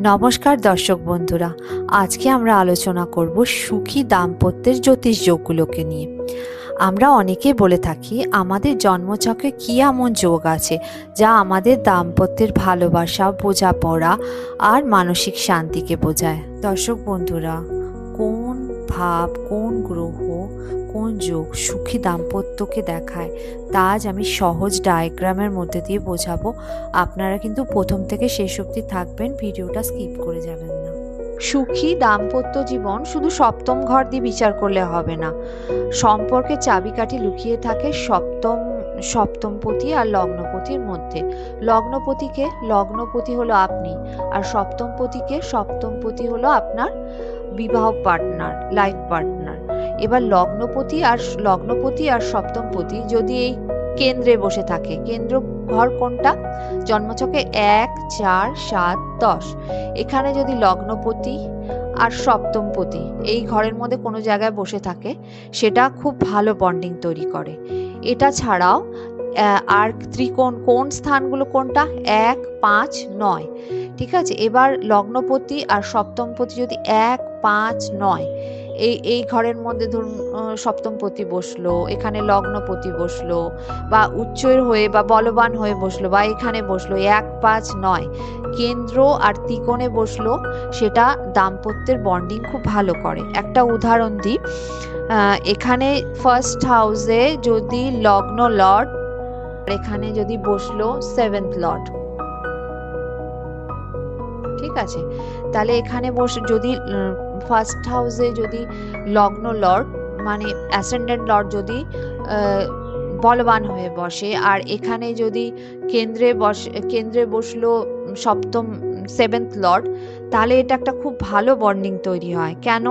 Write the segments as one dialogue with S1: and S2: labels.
S1: নমস্কার দর্শক বন্ধুরা, আজকে আমরা আলোচনা করব সুখী দাম্পত্যের জ্যোতিষযোগগুলোকে নিয়ে। আমরা অনেকে বলে থাকি আমাদের জন্মছকে কী এমন যোগ আছে যা আমাদের দাম্পত্যের ভালোবাসা, বোঝাপড়া আর মানসিক শান্তিকে বোঝায়। দর্শক বন্ধুরা, কোন ভাব, কোন গ্রহ, কোন যোগ সুখী দাম্পত্যকে দেখায় তা আজ আমি সহজ ডায়াগ্রামের মধ্যে দিয়ে বোঝাবো। আপনারা কিন্তু প্রথম থেকে শেষ অবধি থাকবেন, ভিডিওটা স্কিপ করে যাবেন না। সুখী দাম্পত্য জীবন শুধু সপ্তম ঘর দিয়ে বিচার করলে হবে না। সম্পর্কে চাবিকাঠি লুকিয়ে থাকে সপ্তমপতি আর লগ্নপতির মধ্যে। লগ্নপতি হলো আপনি, আর সপ্তমপতি হলো আপনার বিবাহ পার্টনার, লাইফ পার্টনার। এবার লগ্নপতি আর সপ্তমপতি যদি এই কেন্দ্রে বসে থাকে, কেন্দ্র ঘর কোনটা? জন্মছকে 1, 4, 7, 10। এখানে যদি লগ্নপতি আর সপ্তমপতি এই ঘরের মধ্যে কোনো জায়গায় বসে থাকে, সেটা খুব ভালো বন্ডিং তৈরি করে। এটা ছাড়াও আর ত্রিকোণ, কোন স্থানগুলো কোনটা? 1, 5, 9। ঠিক আছে, এবার লগ্নপতি আর সপ্তমপতি যদি 1, 5, 9 এই ঘরের মধ্যে ধরুন সপ্তমপতি বসলো, এখানে লগ্নপতি বসলো, বা উচ্চের হয়ে বা বলবান হয়ে বসলো, বা এখানে বসলো 1, 5, 9 কেন্দ্র আর ত্রিকোণে বসলো, সেটা দাম্পত্যের বন্ডিং খুব ভালো করে। একটা উদাহরণ দিই, এখানে ফার্স্ট হাউসে যদি লগ্ন লর্ড, এখানে যদি বসলো 7th লর্ড, ঠিক আছে, তাহলে এখানে বসে যদি ফার্স্ট হাউসে যদি লগ্ন লর্ড মানে অ্যাসেন্ডেন্ট লর্ড যদি বলবান হয়ে বসে, আর এখানে যদি কেন্দ্রে বসলো 7th লর্ড, তাহলে এটা একটা খুব ভালো বন্ডিং তৈরি হয়। কেন?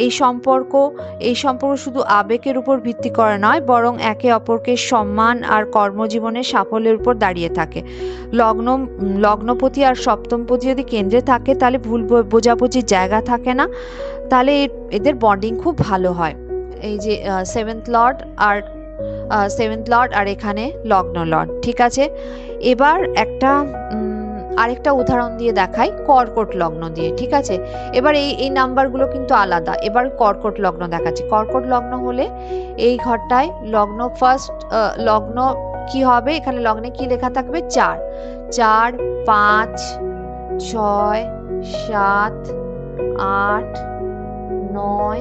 S1: এই সম্পর্ক শুধু আবেগের উপর ভিত্তি করে নয়, বরং একে অপরকে সম্মান আর কর্মজীবনের সাফল্যের উপর দাঁড়িয়ে থাকে। লগ্নপতি আর সপ্তমপতি যদি কেন্দ্রে থাকে, তাহলে ভুল বোঝাবুঝির জায়গা থাকে না, তাহলে এদের বন্ডিং খুব ভালো হয়। এই যে 7th লর্ড আর এখানে লগ্ন লর্ড, ঠিক আছে। এবার আরেকটা উদাহরণ দিয়ে দেখাই, কর্কট লগ্ন দিয়ে, ঠিক আছে। এবার এই নাম্বারগুলো কিন্তু আলাদা। এবার কর্কট লগ্ন দেখাচ্ছি। কর্কট লগ্ন হলে এই ঘরটায় লগ্ন কি হবে? এখানে লগ্নে কি লেখা থাকবে? 4, 5, 6, 7, 8, 9,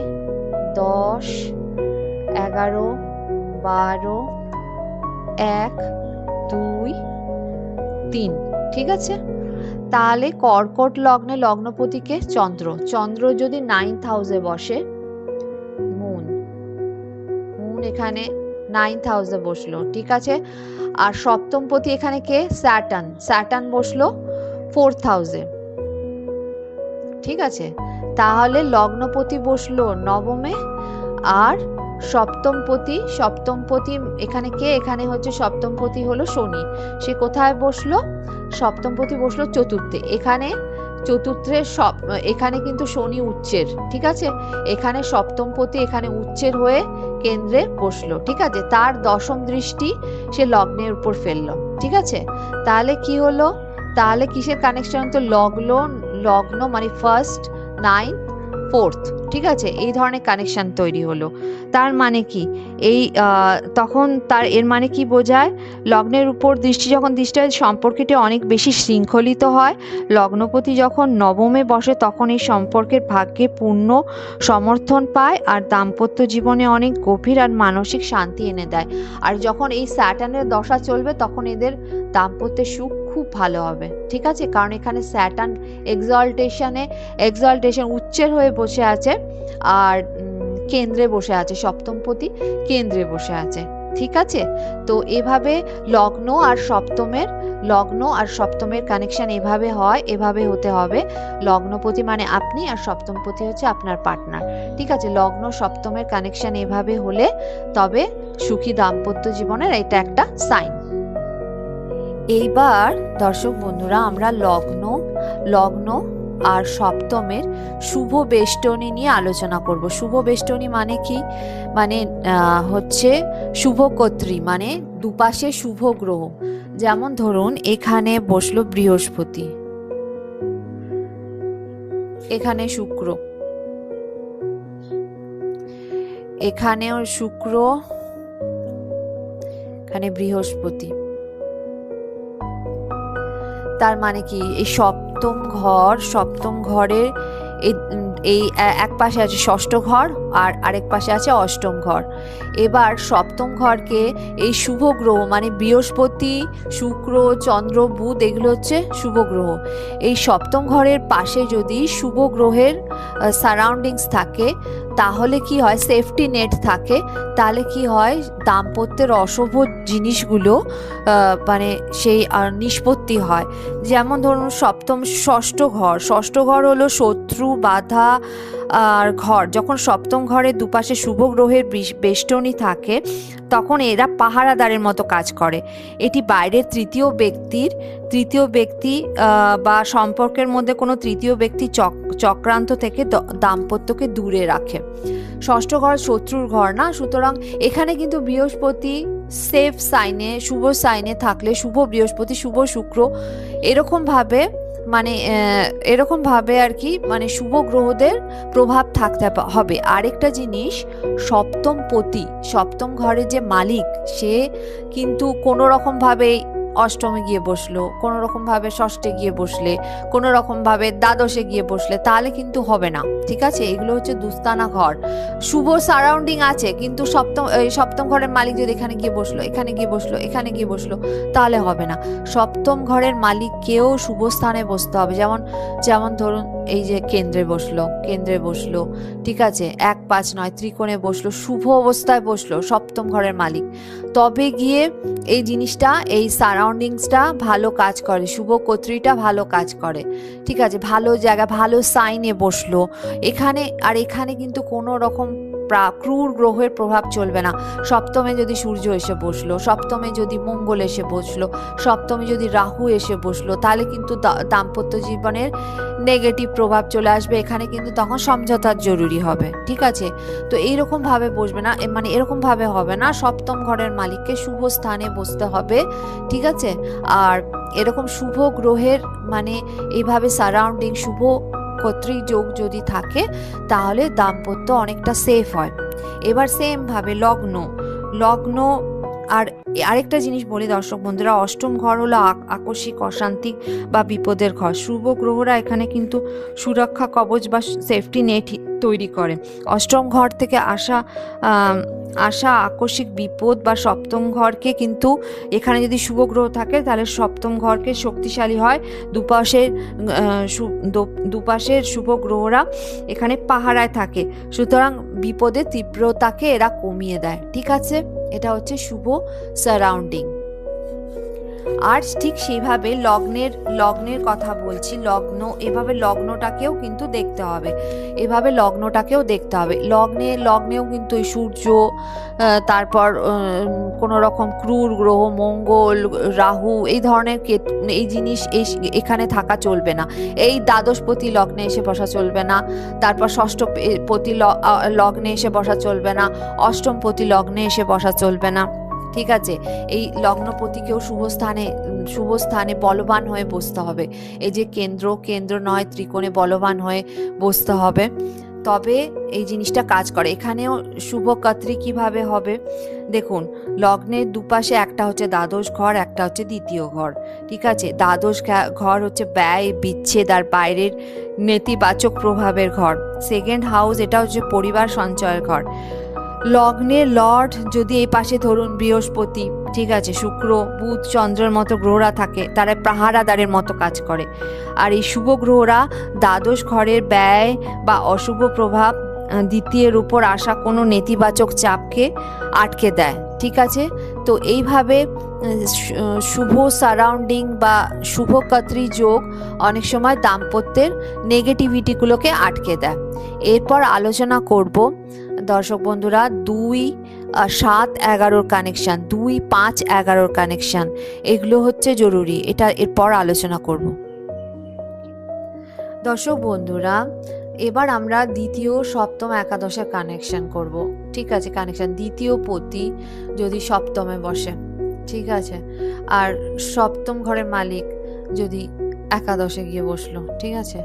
S1: 10, 11, 12, 1, 2, 3, ঠিক আছে। তাহলে কর্কট লগ্নে লগ্নপতিকে চন্দ্র যদি 9th হাউসে বসে, মুন এখানে 9th হাউসে বসলো, ঠিক আছে। আর সপ্তমপতি এখানে কে? স্যাটার্ন বসলো 4th হাউসে, ঠিক আছে। তাহলে লগ্নপতি বসলো নবমে, আর সপ্তমপতি এখানে কে? এখানে হচ্ছে সপ্তমপতি হলো শনি, সে কোথায় বসলো? সপ্তমপতি বসলো চতুর্থে। এখানে কিন্তু শনি উচ্চের, ঠিক আছে। এখানে সপ্তমপতি এখানে উচ্চের হয়ে কেন্দ্রে বসলো, ঠিক আছে। তার 10ম দৃষ্টি সে লগ্নের উপর ফেললো, ঠিক আছে। তাহলে কি হলো? তাহলে কিসের কানেকশন? তো লগ্ন মানে 1st, 9th, 4th, ঠিক আছে, এই ধরনের কানেকশন তৈরি হলো। তার মানে কি? এর মানে কি বোঝায়? লগ্নের উপর যখন দৃষ্টি হয়, সম্পর্কটি অনেক বেশি শৃঙ্খলিত হয়। লগ্নপতি যখন নবমে বসে, তখন এই সম্পর্কের ভাগ্যে পূর্ণ সমর্থন পায়, আর দাম্পত্য জীবনে অনেক গভীর আর মানসিক শান্তি এনে দেয়। আর যখন এই স্যাটার্নের দশা চলবে, তখন এদের দাম্পত্যের সুখ খুব ভালো হবে, ঠিক আছে। কারণ এখানে স্যাটার্ন এক্সাল্টেশন উচ্চের হয়ে বসে আছে, আর কেন্দ্রে বসে আছে, সপ্তমপতি কেন্দ্রে বসে আছে, ঠিক আছে। তো এভাবে লগ্ন আর সপ্তমের কানেকশন এভাবে হতে হবে। লগ্নপতি মানে আপনি, আর সপ্তমপতি হচ্ছে আপনার পার্টনার, ঠিক আছে। লগ্ন সপ্তমের কানেকশন এভাবে হলে তবে সুখী দাম্পত্য জীবনের এটা একটা সাইন। এইবার দর্শক বন্ধুরা, আমরা লগ্ন আর সপ্তমের শুভ বেষ্টনী নিয়ে আলোচনা করব। শুভ বেষ্টনী মানে কি? মানে হচ্ছে শুভকর্ত্রী, মানে দুপাশে শুভ গ্রহ। যেমন ধরুন এখানে বসলো বৃহস্পতি, এখানে শুক্র, এখানেও শুক্র, এখানে বৃহস্পতি। তার মানে কি এই সপ্তম ঘরের এই এক পাশে আছে ষষ্ঠ ঘর আর আরেক পাশে আছে অষ্টম ঘর। এবার সপ্তম ঘরকে এই শুভ গ্রহ মানে বৃহস্পতি, শুক্র, চন্দ্র, বুধ এগুলো হচ্ছে শুভ গ্রহ। এই সপ্তম ঘরের পাশে যদি শুভ গ্রহের সারাউন্ডিংস থাকে তাহলে কি হয়, সেফটি নেট থাকে, তাহলে কি হয় দাম্পত্যের অশুভ জিনিসগুলো মানে সেই নিষ্পত্তি হয়। যেমন ধরুন ষষ্ঠ ঘর হলো শত্রু, বাধা আর ঘর। যখন সপ্তম ঘরের দুপাশে শুভ গ্রহের বেষ্টনী থাকে তখন এরা পাহারাদারের মতো কাজ করে। এটি বাইরের তৃতীয় ব্যক্তি বা সম্পর্কের মধ্যে কোনো তৃতীয় ব্যক্তি চক্রান্ত থেকে দাম্পত্যকে দূরে রাখে। ষষ্ঠ ঘর শত্রুর ঘর না, সুতরাং এখানে কিন্তু বৃহস্পতি সেফ সাইনে, শুভ সাইনে থাকলে, শুভ বৃহস্পতি, শুভ শুক্র এরকম ভাবে আর কি মানে শুভ গ্রহদের প্রভাব থাকতে হবে। আরেকটা জিনিস, সপ্তম ঘরের যে মালিক সে কিন্তু কোনো রকম ভাবে অষ্টমে গিয়ে বসলো, কোনো রকম ভাবে ষষ্ঠে গিয়ে বসলে, কোনো রকম ভাবে দ্বাদশে গিয়ে বসলে তাহলে কিন্তু হবে না, ঠিক আছে? এগুলো হচ্ছে দুস্তানা ঘর। শুভ সারাউন্ডিং আছে কিন্তু সপ্তম ঘরের মালিক যদি এখানে গিয়ে বসলো, এখানে গিয়ে বসলো, এখানে গিয়ে বসলো তাহলে হবে না। সপ্তম ঘরের মালিককেও শুভ স্থানে বসতে হবে। যেমন ধরুন এই যে কেন্দ্রে বসলো, ঠিক আছে, 1, 5, 9 ত্রিকোণে বসলো, শুভ অবস্থায় বসলো সপ্তম ঘরের মালিক, তবে গিয়ে এই জিনিসটা, এই সারাউন্ডিংসটা ভালো কাজ করে, শুভ কর্তৃটা ভালো কাজ করে, ঠিক আছে? ভালো জায়গা, ভালো সাইনে বসলো এখানে কিন্তু কোনো রকম ক্রূর গ্রহের প্রভাব চলবে না। সপ্তমে যদি সূর্য এসে বসলো, সপ্তমে যদি মঙ্গল এসে বসলো, সপ্তমে যদি রাহু এসে বসলো তাহলে কিন্তু দাম্পত্য জীবনের নেগেটিভ প্রভাব চলে আসবে। এখানে কিন্তু তখন সমঝোতার জরুরি হবে, ঠিক আছে? তো এইরকম ভাবে বসবে না, মানে এরকম ভাবে হবে না। সপ্তম ঘরের মালিককে শুভ স্থানে বসতে হবে, ঠিক আছে? আর এরকম শুভ গ্রহের মানে এইভাবে সারাউন্ডিং, শুভ কর্তৃক যোগ যদি থাকে তাহলে দাম্পত্য অনেকটা সেফ হয়। এবার সেম ভাবে লগ্ন আর আরেকটা জিনিস বলি দর্শক বন্ধুরা, অষ্টম ঘর হলো আকস্মিক অশান্তি বা বিপদের ঘর। শুভ গ্রহরা এখানে কিন্তু সুরক্ষা কবচ বা সেফটি নেট তৈরি করে। অষ্টম ঘর থেকে আসা আকস্মিক বিপদ বা সপ্তম ঘরকে কিন্তু এখানে যদি শুভ গ্রহ থাকে তাহলে সপ্তম ঘরকে শক্তিশালী হয়। দুপাশের শুভ গ্রহরা এখানে পাহারায় থাকে, সুতরাং বিপদের তীব্রতাকে এরা কমিয়ে দেয়, ঠিক আছে? এটা হচ্ছে শুভ সারাউন্ডিং। আর ঠিক সেইভাবে লগ্নের কথা বলছি, এভাবে লগ্নটাকেও কিন্তু দেখতে হবে, লগ্নেও কিন্তু এই সূর্য, তারপর কোনো রকম ক্রূর গ্রহ মঙ্গল, রাহু এই ধরনের এই জিনিস এখানে থাকা চলবে না। এই দ্বাদশপতি লগ্নে এসে বসা চলবে না, তারপর ষষ্ঠপতি লগ্নে এসে বসা চলবে না, অষ্টমপতি লগ্নে এসে বসা চলবে না, ঠিক আছে? এই লগ্নপতিকেও শুভ স্থানে বলবান হয়ে বসতে হবে। এই যে কেন্দ্র নয় ত্রিকোণে বলবান হয়ে বসতে হবে, তবে এই জিনিসটা কাজ করে। এখানেও শুভ কর্তৃ কিভাবে হবে দেখুন, লগ্নের দুপাশে একটা হচ্ছে দ্বাদশ ঘর, একটা হচ্ছে দ্বিতীয় ঘর, ঠিক আছে? দ্বাদশ ঘর হচ্ছে ব্যয়, বিচ্ছেদ আর বাইরের নেতিবাচক প্রভাবের ঘর। সেকেন্ড হাউস এটা হচ্ছে পরিবার সঞ্চয়ের ঘর। লগ্নের লর্ড যদি এই পাশে ধরুন বৃহস্পতি, ঠিক আছে, শুক্র, বুধ, চন্দ্রের মতো গ্রহরা থাকে, তারা পাহারাদারের মতো কাজ করে। আর এই শুভ গ্রহরা দ্বাদশ ঘরের ব্যয় বা অশুভ প্রভাব, দ্বিতীয়ের উপর আসা কোনো নেতিবাচক চাপকে আটকে দেয়, ঠিক আছে? তো এইভাবে শুভ সারাউন্ডিং বা শুভ কর্তৃ যোগ অনেক সময় দাম্পত্যের নেগেটিভিটিগুলোকে আটকে দেয়। এরপর আলোচনা করব দর্শক বন্ধুরা 2, 7, 11 কানেকশন, 2, 5, 11 কানেকশন, এগুলো হচ্ছে জরুরি, এটা এরপর আলোচনা করব। দর্শক বন্ধুরা এবার আমরা দ্বিতীয়, সপ্তম, একাদশের কানেকশন করব, ঠিক আছে? কানেকশন দ্বিতীয় পতি যদি সপ্তমে বসে, ঠিক আছে, আর সপ্তম ঘরের মালিক যদি একাদশে গিয়ে বসলো, ঠিক আছে,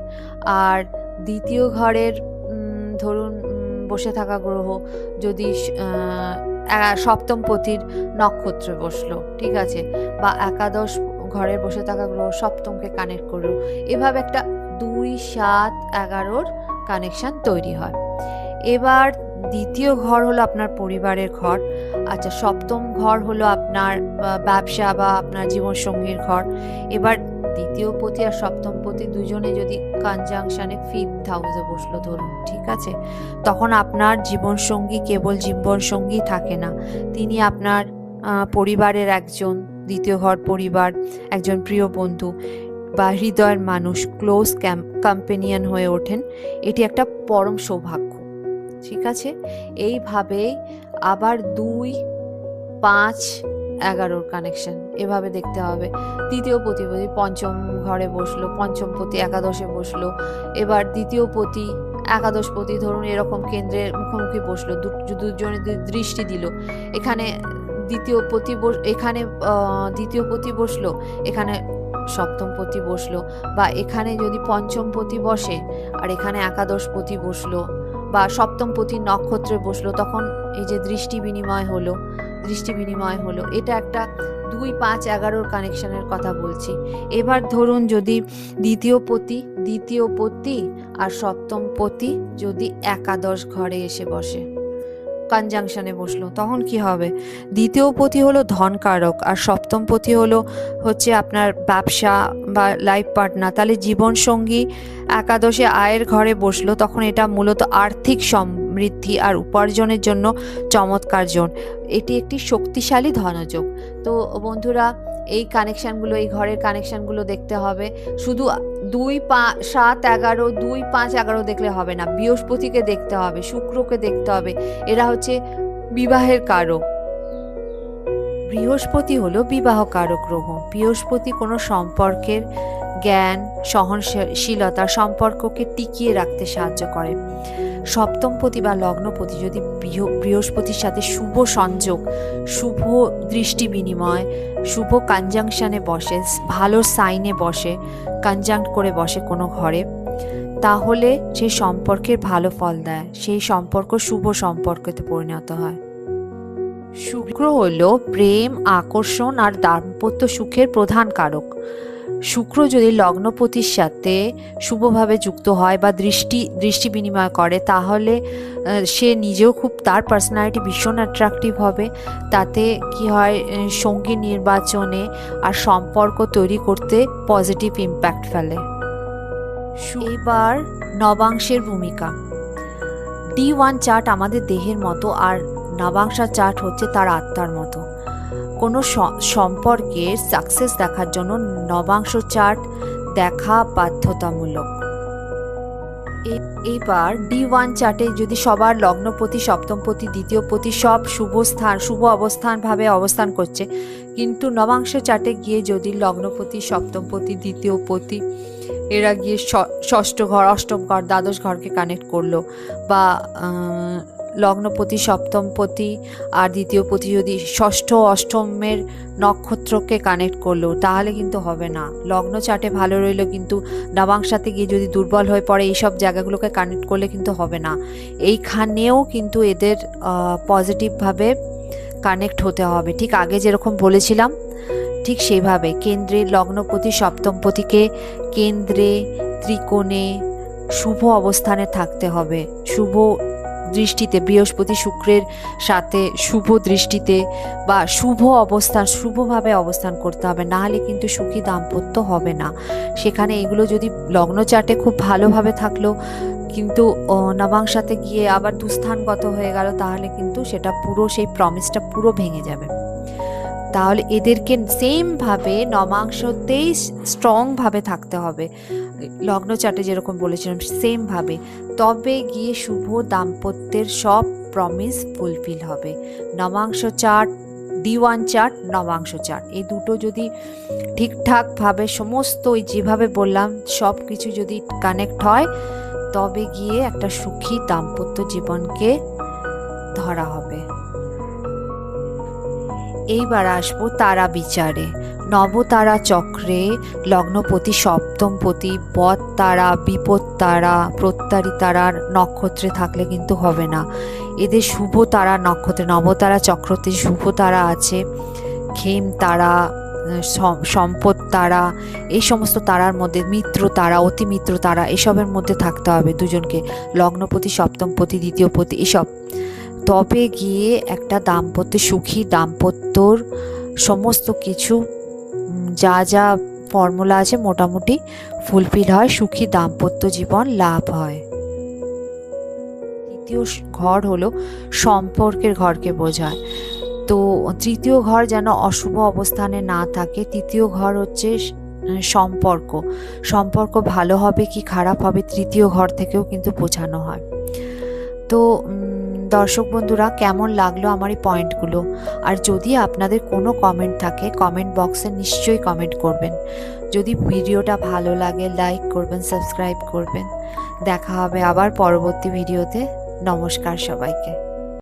S1: আর দ্বিতীয় ঘরের ধরুন বসে থাকা গ্রহ যদি সপ্তমপতির নক্ষত্রে বসলো, ঠিক আছে, বা একাদশ ঘরের বসে থাকা গ্রহ সপ্তমকে কানেক্ট করলো, এভাবে একটা 2, 7, 11 কানেকশন তৈরি হয়। এবার দ্বিতীয় ঘর হলো আপনার পরিবারের ঘর। আচ্ছা, সপ্তম ঘর হলো আপনার ব্যবসা বা আপনার জীবনসঙ্গীর ঘর। এবার দ্বিতীয় পতি আর সপ্তম পতি দুজনে যদি কনজাংশনে 5th হাউসে বসলো ধরুন, ঠিক আছে, তখন আপনার জীবনসঙ্গী কেবল জীবনসঙ্গী থাকে না, তিনি আপনার পরিবারের একজন, দ্বিতীয় ঘর পরিবার, একজন প্রিয় বন্ধু বা হৃদয়ের মানুষ, ক্লোজ কম্পেনিয়ন হয়ে ওঠেন। এটি একটা পরম সৌভাগ্য, ঠিক আছে। এইভাবেই আবার 2, 5, 11 কানেকশন এভাবে দেখতে হবে। দ্বিতীয় পতি পঞ্চম ঘরে বসলো, পঞ্চম পতি একাদশে বসলো, এবার দ্বিতীয় পতি একাদশ পতি ধরুন এরকম কেন্দ্রের মুখোমুখি বসলো, দুজনে দৃষ্টি দিল, এখানে দ্বিতীয় পতি বসলো, এখানে সপ্তম পতি বসলো, বা এখানে যদি পঞ্চম পতি বসে আর এখানে একাদশ পতি বসলো বা সপ্তম পতির নক্ষত্রে বসলো, তখন এই যে দৃষ্টি বিনিময় হলো, এটা একটা 2, 5, 11 কানেকশনের কথা বলছি। এবার ধরুন যদি দ্বিতীয় পতি আর সপ্তম পতি যদি একাদশ ঘরে এসে বসে, কনজাংশনে বসলো, তখন কি হবে? দ্বিতীয় পতি হলো ধনকারক আর সপ্তম পতি হচ্ছে আপনার ব্যবসা বা লাইফ পার্টনার। তাহলে জীবন সঙ্গী একাদশে আয়ের ঘরে বসলো, তখন এটা মূলত আর্থিক সমৃদ্ধি আর উপার্জনের জন্য চমৎকার জোন। এটি একটি শক্তিশালী ধনযোগ। তো বন্ধুরা, এই কানেকশানগুলো, এই ঘরের কানেকশানগুলো দেখতে হবে। শুধু 2, 7, 11, 2, 5, 11 দেখলে হবে না, বৃহস্পতিকে দেখতে হবে, শুক্রকে দেখতে হবে। এরা হচ্ছে বিবাহের কারক। বৃহস্পতি হলো বিবাহ কারক গ্রহ। বৃহস্পতি কোনো সম্পর্কের জ্ঞান, সহনশীলতা, সম্পর্ককে টিকিয়ে রাখতে সাহায্য করে। সপ্তমপতি বা লগ্নপতি যদি বৃহস্পতির সাথে শুভ সংযোগ, শুভ দৃষ্টি বিনিময়, শুভ কনজাংশনে বসে, ভালো সাইনে বসে, কনজাংক্ট করে বসে কোনো ঘরে, তাহলে সেই সম্পর্কের ভালো ফল দেয়, সেই সম্পর্ক শুভ সম্পর্কতে পরিণত হয়। শুক্র হলো প্রেম, আকর্ষণ আর দাম্পত্য সুখের প্রধান কারক। শুক্র যদি লগ্নপতির সাথে শুভভাবে যুক্ত হয় বা দৃষ্টি বিনিময় করে, তাহলে সে নিজেও খুব, তার পার্সোনালিটি ভীষণ অ্যাট্রাকটিভ হবে। তাতে কি হয়, সঙ্গী নির্বাচনে আর সম্পর্ক তৈরি করতে পজিটিভ ইম্প্যাক্ট ফেলে। এবার নবাংশের ভূমিকা। D1 চার্ট আমাদের দেহের মতো আর নবাংশা চার্ট হচ্ছে তার আত্মার মতো। কোনো সম্পর্কের সাকসেস দেখার জন্য নবাংশ চার্ট দেখা বাধ্যতামূলক। এবার D1 চার্টে যদি সবার লগ্নপতি, সপ্তমপতি, দ্বিতীয়পতি সব শুভ অবস্থানভাবে অবস্থান করছে, কিন্তু নবাংশ চার্টে গিয়ে যদি লগ্নপতি, সপ্তমপতি, দ্বিতীয়পতি এরা গিয়ে ষষ্ঠ ঘর, অষ্টম ঘর, দ্বাদশ ঘরকে কানেক্ট করলো, বা লগ্নপতি, সপ্তমপতি আর দ্বিতীয়পতি যদি ষষ্ঠ অষ্টমের নক্ষত্রকে কানেক্ট করলো, তাহলে কিন্তু হবে না। লগ্ন চার্টে ভালো রইল, কিন্তু নবাংশাতে গিয়ে যদি দুর্বল হয়ে পড়ে, এইসব জায়গাগুলোকে কানেক্ট করলে কিন্তু হবে না। এইখানেও কিন্তু এদের পজিটিভভাবে কানেক্ট হতে হবে। ঠিক আগে যেরকম বলেছিলাম, ঠিক সেইভাবে কেন্দ্রে লগ্নপতি, সপ্তমপতিকে কেন্দ্রে ত্রিকোণে শুভ অবস্থানে থাকতে হবে, শুভ দৃষ্টিতে, বৃহস্পতি শুক্রের সাথে শুভ দৃষ্টিতে বা শুভভাবে অবস্থান করতে হবে, না হলে কিন্তু সুখী দাম্পত্য হবে না। সেখানে এগুলো যদি লগ্ন চার্টে খুব ভালোভাবে থাকলো, কিন্তু নবাংশাতে গিয়ে আবার দুস্থানগত হয়ে গেল, তাহলে কিন্তু সেটা পুরো, সেই প্রমিসটা পুরো ভেঙে যাবে। তাহলে এদেরকে সেমভাবে নবাংশতেই স্ট্রংভাবে থাকতে হবে, লগ্ন চার্টে যেরকম বলেছিলাম সেমভাবে, তবে গিয়ে শুভ দাম্পত্যের সব প্রমিস ফুলফিল হবে। নবাংশ চার্ট, D1 চার্ট, নবাংশ চার্ট, এই দুটো যদি ঠিকঠাকভাবে সমস্ত ওই যেভাবে বললাম সব কিছু যদি কানেক্ট হয়, তবে গিয়ে একটা সুখী দাম্পত্য জীবনকে ধরা হবে।
S2: এইবার আসবো তারা বিচারে। নবতারা চক্রে লগ্নপতি সপ্তমপতি বদ তারা, বিপদ তারা, প্রত্যারী তারার নক্ষত্রে থাকলে কিন্তু হবে না। এদের শুভ তারা নক্ষত্রে, নবতারা চক্রতে শুভ তারা আছে, খেম তারা, সম্পদ তারা, এই সমস্ত তারার মধ্যে মিত্র তারা, অতি মিত্র তারা, এসবের মধ্যে থাকতে হবে দুজনকে, লগ্নপতি, সপ্তমপতি, দ্বিতীয়পতি, এসব। তবে গিয়ে একটা দাম্পত্য, সুখী দাম্পত্যর সমস্ত কিছু যা যা ফর্মুলা আছে মোটামুটি ফুলফিল হয়, সুখী দাম্পত্য জীবন লাভ হয়। তৃতীয় ঘর হলো সম্পর্কের ঘরকে বোঝায়। তো তৃতীয় ঘর যেন অশুভ অবস্থানে না থাকে। তৃতীয় ঘর হচ্ছে সম্পর্ক, সম্পর্ক ভালো হবে কি খারাপ হবে তৃতীয় ঘর থেকেও কিন্তু বোঝানো হয়। তো দর্শক বন্ধুরা, কেমন লাগলো আমার এই পয়েন্টগুলো? আর যদি আপনাদের কোনো কমেন্ট থাকে কমেন্ট বক্সে নিশ্চয়ই কমেন্ট করবেন। যদি ভিডিওটা ভালো লাগে লাইক করবেন, সাবস্ক্রাইব করবেন। দেখা হবে আবার পরবর্তী ভিডিওতে। নমস্কার সবাইকে।